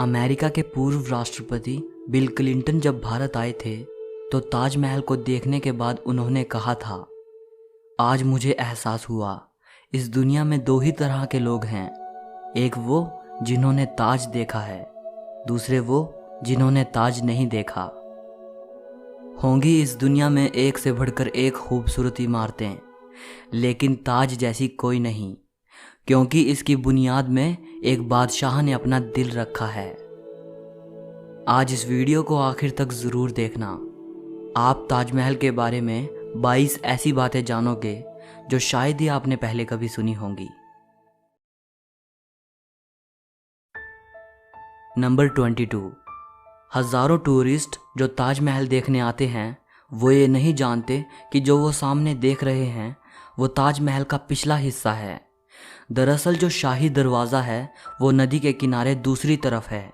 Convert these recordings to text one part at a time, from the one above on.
America के पूर्व राष्ट्रपति बिल क्लिंटन जब भारत आए थे तो ताजमहल को देखने के बाद उन्होंने कहा था, आज मुझे एहसास हुआ इस दुनिया में दो ही तरह के लोग हैं, एक वो जिन्होंने ताज देखा है, दूसरे वो जिन्होंने ताज नहीं देखा। होंगी इस दुनिया में एक से बढ़कर एक खूबसूरत इमारतें, लेकिन ताज जैसी कोई नहीं, क्योंकि इसकी बुनियाद में एक बादशाह ने अपना दिल रखा है। आज इस वीडियो को आखिर तक ज़रूर देखना। आप ताजमहल के बारे में 22 ऐसी बातें जानोगे जो शायद ही आपने पहले कभी सुनी होंगी। नंबर 22। हज़ारों टूरिस्ट जो ताजमहल देखने आते हैं वो ये नहीं जानते कि जो वो सामने देख रहे हैं वो ताजमहल का पिछला हिस्सा है। दरअसल जो शाही दरवाज़ा है वो नदी के किनारे दूसरी तरफ है।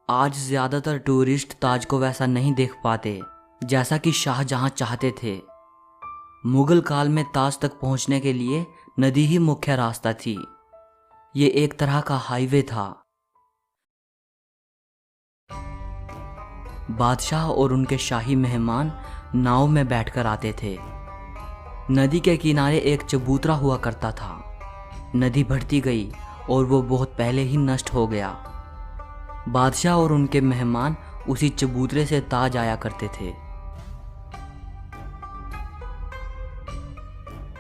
आज ज़्यादातर टूरिस्ट ताज को वैसा नहीं देख पाते जैसा कि शाहजहां चाहते थे। मुगल काल में ताज तक पहुंचने के लिए नदी ही मुख्य रास्ता थी। ये एक तरह का हाईवे था। बादशाह और उनके शाही मेहमान नाव में बैठकर आते थे। नदी के किनारे एक चबूतरा हुआ करता था। नदी बढ़ती गई और वो बहुत पहले ही नष्ट हो गया। बादशाह और उनके मेहमान उसी चबूतरे से ताज आया करते थे।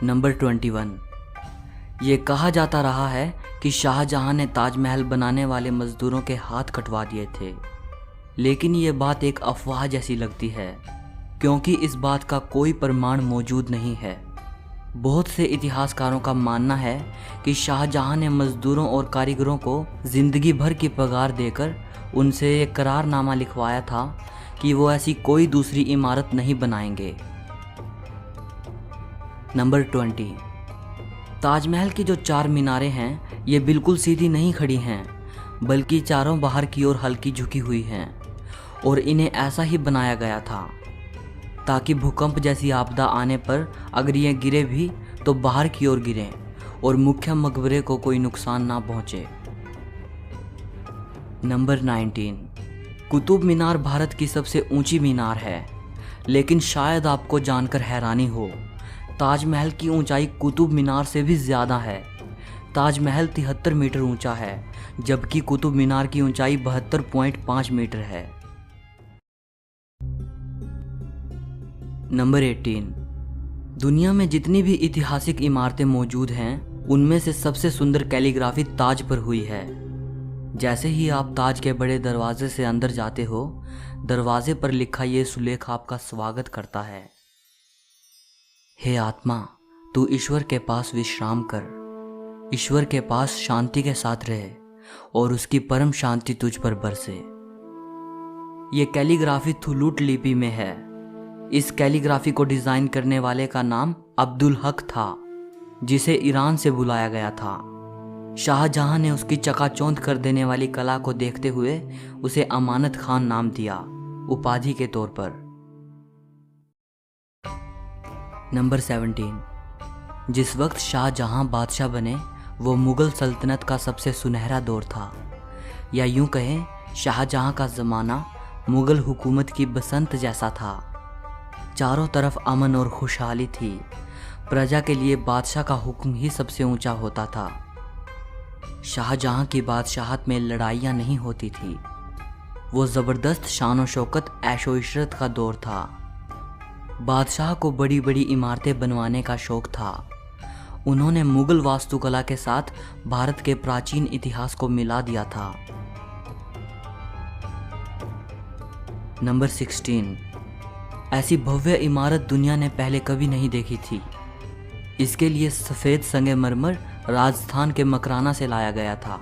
नंबर 21। ये कहा जाता रहा है कि शाहजहां ने ताजमहल बनाने वाले मजदूरों के हाथ कटवा दिए थे, लेकिन ये बात एक अफवाह जैसी लगती है क्योंकि इस बात का कोई प्रमाण मौजूद नहीं है। बहुत से इतिहासकारों का मानना है कि शाहजहां ने मजदूरों और कारीगरों को जिंदगी भर की पगार देकर उनसे एक करारनामा लिखवाया था कि वो ऐसी कोई दूसरी इमारत नहीं बनाएंगे। नंबर 20। ताजमहल की जो 4 मीनारें हैं ये बिल्कुल सीधी नहीं खड़ी हैं, बल्कि चारों बाहर की ओर हल्की झुकी हुई हैं और इन्हें ऐसा ही बनाया गया था ताकि भूकंप जैसी आपदा आने पर अगर ये गिरे भी तो बाहर की ओर गिरें और मुख्य मकबरे को कोई नुकसान ना पहुंचे। नंबर 19। कुतुब मीनार भारत की सबसे ऊंची मीनार है, लेकिन शायद आपको जानकर हैरानी हो, ताजमहल की ऊंचाई कुतुब मीनार से भी ज़्यादा है। ताजमहल 73 मीटर ऊंचा है, जबकि कुतुब मीनार की ऊंचाई 72.5 मीटर है। नंबर 18। दुनिया में जितनी भी ऐतिहासिक इमारतें मौजूद हैं उनमें से सबसे सुंदर कैलीग्राफी ताज पर हुई है। जैसे ही आप ताज के बड़े दरवाजे से अंदर जाते हो, दरवाजे पर लिखा ये सुलेख आपका स्वागत करता है। हे आत्मा, तू ईश्वर के पास विश्राम कर, ईश्वर के पास शांति के साथ रहे और उसकी परम शांति तुझ पर बरसे। ये कैलीग्राफी थुलूट लिपि में है। इस कैलीग्राफी को डिज़ाइन करने वाले का नाम अब्दुल हक था, जिसे ईरान से बुलाया गया था। शाहजहां ने उसकी चकाचौंध कर देने वाली कला को देखते हुए उसे अमानत खान नाम दिया, उपाधि के तौर पर। नंबर 17। जिस वक्त शाहजहां बादशाह बने वो मुग़ल सल्तनत का सबसे सुनहरा दौर था, या यूं कहें शाहजहां का ज़माना मुग़ल हुकूमत की बसंत जैसा था। चारों तरफ अमन और खुशहाली थी। प्रजा के लिए बादशाह का हुक्म ही सबसे ऊंचा होता था। शाहजहां की बादशाहत में लड़ाइयाँ नहीं होती थी। वो ज़बरदस्त शान शौकत ऐशो इशरत का दौर था। बादशाह को बड़ी बड़ी इमारतें बनवाने का शौक़ था। उन्होंने मुग़ल वास्तुकला के साथ भारत के प्राचीन इतिहास को मिला दिया था। नंबर 16। ऐसी भव्य इमारत दुनिया ने पहले कभी नहीं देखी थी। इसके लिए सफ़ेद संगमरमर राजस्थान के मकराना से लाया गया था।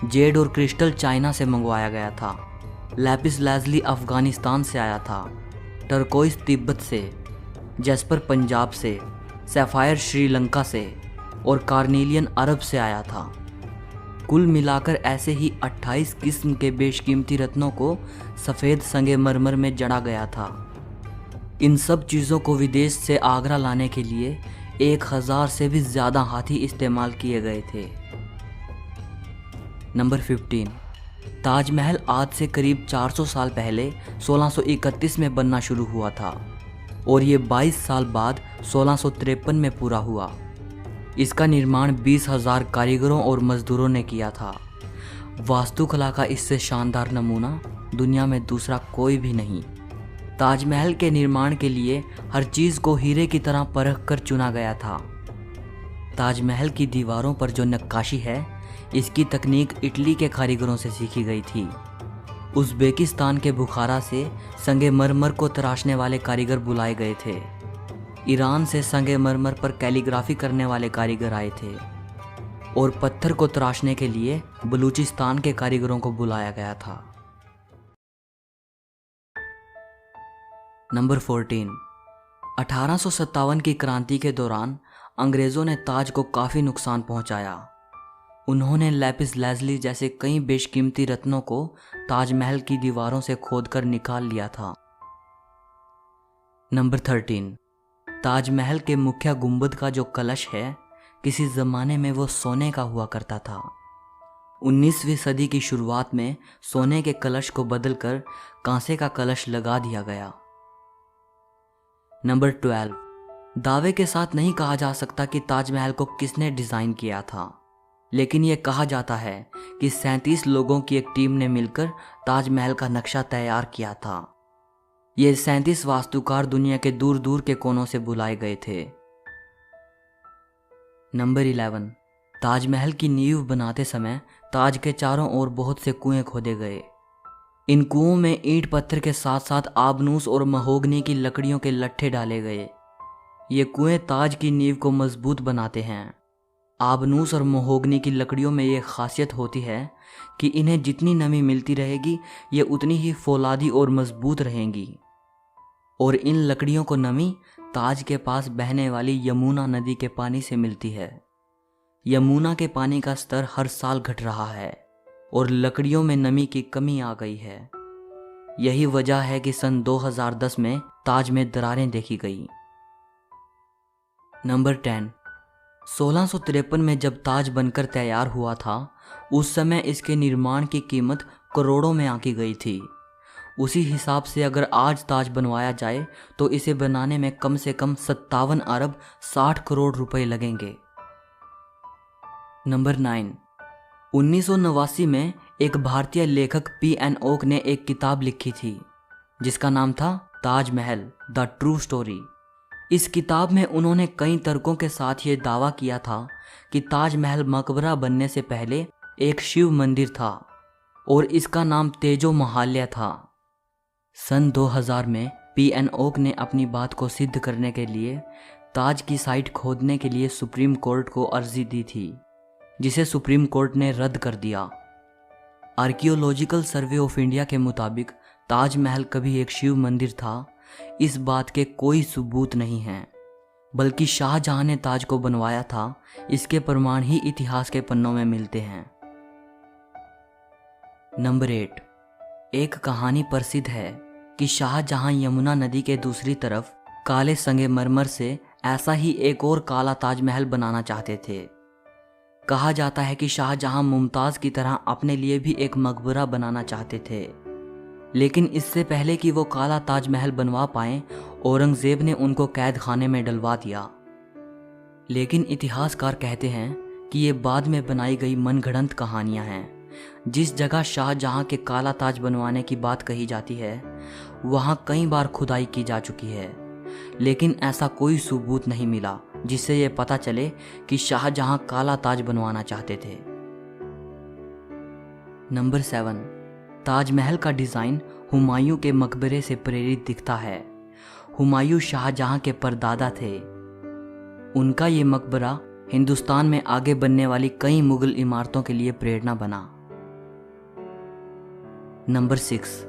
जेड और क्रिस्टल चाइना से मंगवाया गया था। लैपिस लाजुली अफ़गानिस्तान से आया था। टर्कोइस तिब्बत से, जैस्पर पंजाब से, सैफ़ायर श्रीलंका से और कार्नेलियन अरब से आया था। कुल मिलाकर ऐसे ही 28 किस्म के बेशकीमती रत्नों को सफ़ेद संगमरमर में जड़ा गया था। इन सब चीज़ों को विदेश से आगरा लाने के लिए 1000 से भी ज़्यादा हाथी इस्तेमाल किए गए थे। नंबर 15। ताजमहल आज से करीब 400 साल पहले 1631 में बनना शुरू हुआ था और ये 22 साल बाद 1653 में पूरा हुआ। इसका निर्माण 20,000 कारीगरों और मजदूरों ने किया था। वास्तुकला का इससे शानदार नमूना दुनिया में दूसरा कोई भी नहीं। ताजमहल के निर्माण के लिए हर चीज़ को हीरे की तरह परख कर चुना गया था। ताजमहल की दीवारों पर जो नक्काशी है, इसकी तकनीक इटली के कारीगरों से सीखी गई थी। उज़्बेकिस्तान के बुखारा से संगमरमर को तराशने वाले कारीगर बुलाए गए थे। ईरान से संगमरमर पर कैलीग्राफी करने वाले कारीगर आए थे और पत्थर को तराशने के लिए बलूचिस्तान के कारीगरों को बुलाया गया था। नंबर 14। 1857 की क्रांति के दौरान अंग्रेज़ों ने ताज को काफ़ी नुकसान पहुंचाया। उन्होंने लैपिस लाज़ुली जैसे कई बेशकीमती रत्नों को ताजमहल की दीवारों से खोदकर निकाल लिया था। नंबर 13। ताजमहल के मुख्य गुंबद का जो कलश है, किसी ज़माने में वो सोने का हुआ करता था। 19वीं सदी की शुरुआत में सोने के कलश को बदलकर कांसे का कलश लगा दिया गया। नंबर 12। दावे के साथ नहीं कहा जा सकता कि ताजमहल को किसने डिज़ाइन किया था, लेकिन यह कहा जाता है कि 37 लोगों की एक टीम ने मिलकर ताजमहल का नक्शा तैयार किया था। ये 37 वास्तुकार दुनिया के दूर दूर के कोनों से बुलाए गए थे। नंबर 11। ताजमहल की नींव बनाते समय ताज के चारों ओर बहुत से कुएं खोदे गए। इन कुओं में ईंट पत्थर के साथ साथ आबनूस और महोगनी की लकड़ियों के लट्ठे डाले गए। ये कुएं ताज की नींव को मजबूत बनाते हैं। आबनूस और महोगनी की लकड़ियों में ये खासियत होती है कि इन्हें जितनी नमी मिलती रहेगी, ये उतनी ही फौलादी और मजबूत रहेंगी। और इन लकड़ियों को नमी ताज के पास बहने वाली यमुना नदी के पानी से मिलती है। यमुना के पानी का स्तर हर साल घट रहा है और लकड़ियों में नमी की कमी आ गई है। यही वजह है कि सन 2010 में ताज में दरारें देखी गई। नंबर 10। 1653 में जब ताज बनकर तैयार हुआ था, उस समय इसके निर्माण की कीमत करोड़ों में आंकी गई थी। उसी हिसाब से अगर आज ताज बनवाया जाए तो इसे बनाने में कम से कम 57 अरब 60 करोड़ रुपए लगेंगे। नंबर 9। 1989 में एक भारतीय लेखक P.N. ओक ने एक किताब लिखी थी जिसका नाम था ताजमहल द ट्रू स्टोरी। इस किताब में उन्होंने कई तर्कों के साथ ये दावा किया था कि ताजमहल मकबरा बनने से पहले एक शिव मंदिर था और इसका नाम तेजो महाल्या था। सन 2000 में P.N. ओक ने अपनी बात को सिद्ध करने के लिए ताज की साइट खोदने के लिए सुप्रीम कोर्ट को अर्जी दी थी, जिसे सुप्रीम कोर्ट ने रद्द कर दिया। आर्कियोलॉजिकल सर्वे ऑफ इंडिया के मुताबिक ताजमहल कभी एक शिव मंदिर था, इस बात के कोई सबूत नहीं हैं, बल्कि शाहजहां ने ताज को बनवाया था, इसके प्रमाण ही इतिहास के पन्नों में मिलते हैं। नंबर 8। एक कहानी प्रसिद्ध है कि शाहजहां यमुना नदी के दूसरी तरफ काले संगमरमर से ऐसा ही एक और काला ताजमहल बनाना चाहते थे। कहा जाता है कि शाहजहां मुमताज की तरह अपने लिए भी एक मकबरा बनाना चाहते थे, लेकिन इससे पहले कि वो काला ताजमहल बनवा पाएं, औरंगजेब ने उनको कैद खाने में डलवा दिया। लेकिन इतिहासकार कहते हैं कि ये बाद में बनाई गई मनगढ़ंत कहानियां हैं। जिस जगह शाहजहां के काला ताज बनवाने की बात कही जाती है, वहां कई बार खुदाई की जा चुकी है, लेकिन ऐसा कोई सबूत नहीं मिला जिससे ये पता चले कि शाहजहां काला ताज बनवाना चाहते थे। नंबर 7। ताजमहल का डिज़ाइन हुमायूं के मकबरे से प्रेरित दिखता है। हुमायूं शाहजहां के परदादा थे। उनका ये मकबरा हिंदुस्तान में आगे बनने वाली कई मुगल इमारतों के लिए प्रेरणा बना। नंबर 6।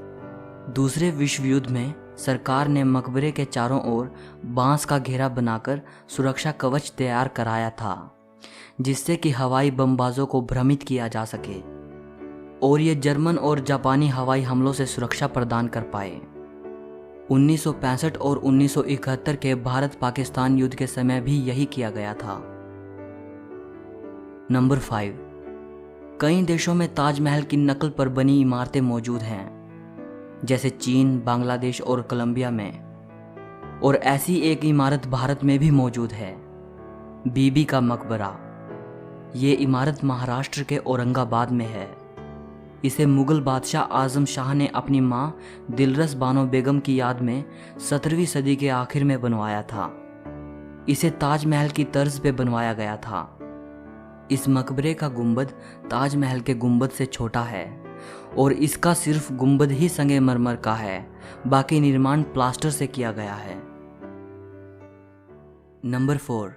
दूसरे विश्व युद्ध में सरकार ने मकबरे के चारों ओर बांस का घेरा बनाकर सुरक्षा कवच तैयार कराया था, जिससे कि हवाई बमबाजों को भ्रमित किया जा सके और ये जर्मन और जापानी हवाई हमलों से सुरक्षा प्रदान कर पाए। 1965 और 1971 के भारत पाकिस्तान युद्ध के समय भी यही किया गया था। नंबर 5। कई देशों में ताजमहल की नकल पर बनी इमारतें मौजूद हैं, जैसे चीन, बांग्लादेश और कोलंबिया में। और ऐसी एक इमारत भारत में भी मौजूद है, बीबी का मकबरा। ये इमारत महाराष्ट्र के औरंगाबाद में है। इसे मुगल बादशाह आजम शाह ने अपनी मां दिलरस बानो बेगम की याद में 17वीं सदी के आखिर में बनवाया था। इसे ताजमहल की तर्ज पे बनवाया गया था। इस मकबरे का गुंबद ताजमहल के गुंबद से छोटा है और इसका सिर्फ गुंबद ही संगमरमर का है, बाकी निर्माण प्लास्टर से किया गया है। नंबर 4,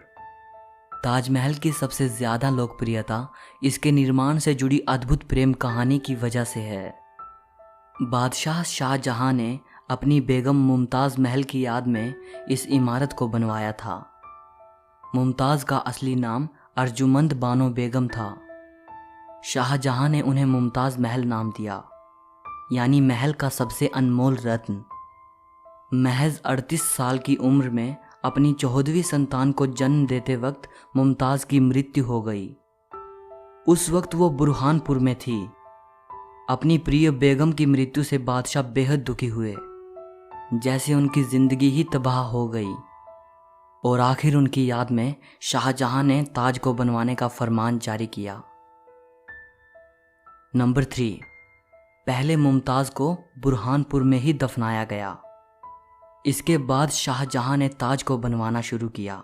ताजमहल की सबसे ज़्यादा लोकप्रियता इसके निर्माण से जुड़ी अद्भुत प्रेम कहानी की वजह से है। बादशाह शाहजहां ने अपनी बेगम मुमताज़ महल की याद में इस इमारत को बनवाया था। मुमताज़ का असली नाम अर्जुमंद बानो बेगम था। शाहजहां ने उन्हें मुमताज़ महल नाम दिया, यानी महल का सबसे अनमोल रत्न। महज 38 साल की उम्र में अपनी 14वीं संतान को जन्म देते वक्त मुमताज़ की मृत्यु हो गई। उस वक्त वो बुरहानपुर में थी। अपनी प्रिय बेगम की मृत्यु से बादशाह बेहद दुखी हुए, जैसे उनकी जिंदगी ही तबाह हो गई। और आखिर उनकी याद में शाहजहां ने ताज को बनवाने का फरमान जारी किया। नंबर 3, पहले मुमताज़ को बुरहानपुर में ही दफनाया गया। इसके बाद शाहजहां ने ताज को बनवाना शुरू किया।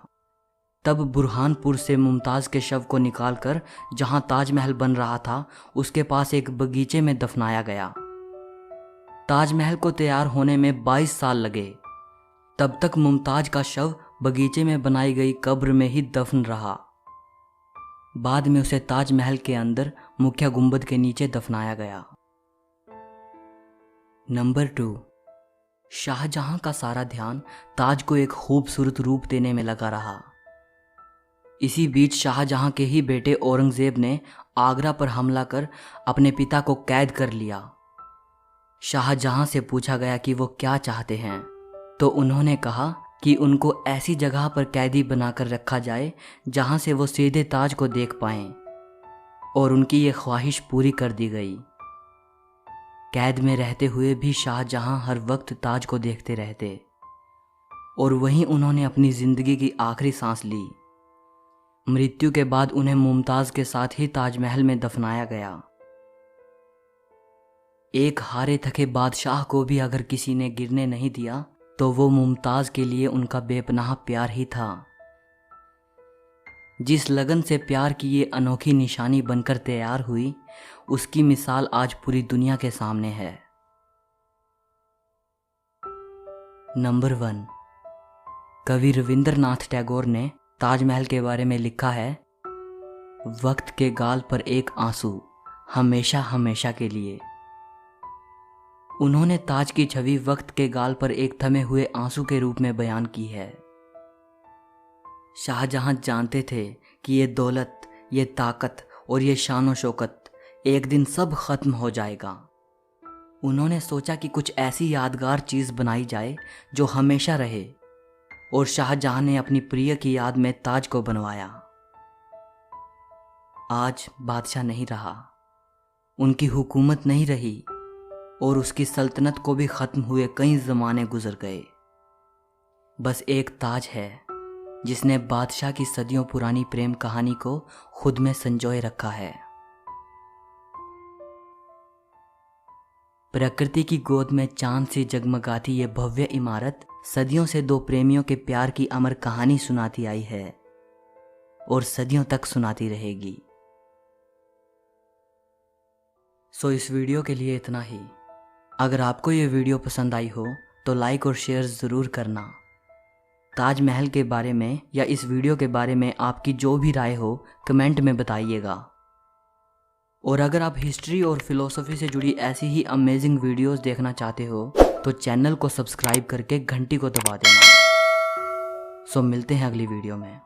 तब बुरहानपुर से मुमताज़ के शव को निकालकर जहां ताजमहल बन रहा था उसके पास एक बगीचे में दफनाया गया। ताजमहल को तैयार होने में 22 साल लगे। तब तक मुमताज़ का शव बगीचे में बनाई गई कब्र में ही दफन रहा। बाद में उसे ताजमहल के अंदर मुख्य गुंबद के नीचे दफनाया गया। नंबर 2, शाहजहां का सारा ध्यान ताज को एक खूबसूरत रूप देने में लगा रहा। इसी बीच शाहजहां के ही बेटे औरंगजेब ने आगरा पर हमला कर अपने पिता को कैद कर लिया। शाहजहां से पूछा गया कि वो क्या चाहते हैं, तो उन्होंने कहा कि उनको ऐसी जगह पर कैदी बनाकर रखा जाए जहां से वो सीधे ताज को देख पाएं, और उनकी ये ख्वाहिश पूरी कर दी गई। कैद में रहते हुए भी शाहजहां हर वक्त ताज को देखते रहते, और वहीं उन्होंने अपनी जिंदगी की आखिरी सांस ली। मृत्यु के बाद उन्हें मुमताज़ के साथ ही ताजमहल में दफनाया गया। एक हारे थके बादशाह को भी अगर किसी ने गिरने नहीं दिया तो वो मुमताज़ के लिए उनका बेपनाह प्यार ही था। जिस लगन से प्यार की ये अनोखी निशानी बनकर तैयार हुई, उसकी मिसाल आज पूरी दुनिया के सामने है। नंबर 1, कवि रविंद्रनाथ टैगोर ने ताजमहल के बारे में लिखा है, वक्त के गाल पर एक आंसू, हमेशा हमेशा के लिए। उन्होंने ताज की छवि वक्त के गाल पर एक थमे हुए आंसू के रूप में बयान की है। शाहजहां जानते थे कि ये दौलत, ये ताकत और ये शान व शौकत एक दिन सब खत्म हो जाएगा। उन्होंने सोचा कि कुछ ऐसी यादगार चीज़ बनाई जाए जो हमेशा रहे, और शाहजहां ने अपनी प्रिय की याद में ताज को बनवाया। आज बादशाह नहीं रहा, उनकी हुकूमत नहीं रही, और उसकी सल्तनत को भी ख़त्म हुए कई ज़माने गुजर गए। बस एक ताज है जिसने बादशाह की सदियों पुरानी प्रेम कहानी को खुद में संजोए रखा है। प्रकृति की गोद में चांद सी जगमगाती ये भव्य इमारत सदियों से दो प्रेमियों के प्यार की अमर कहानी सुनाती आई है और सदियों तक सुनाती रहेगी। सो इस वीडियो के लिए इतना ही। अगर आपको ये वीडियो पसंद आई हो तो लाइक और शेयर ज़रूर करना। ताजमहल के बारे में या इस वीडियो के बारे में आपकी जो भी राय हो कमेंट में बताइएगा। और अगर आप हिस्ट्री और फिलॉसफी से जुड़ी ऐसी ही अमेजिंग वीडियोस देखना चाहते हो तो चैनल को सब्सक्राइब करके घंटी को दबा देना। सो मिलते हैं अगली वीडियो में।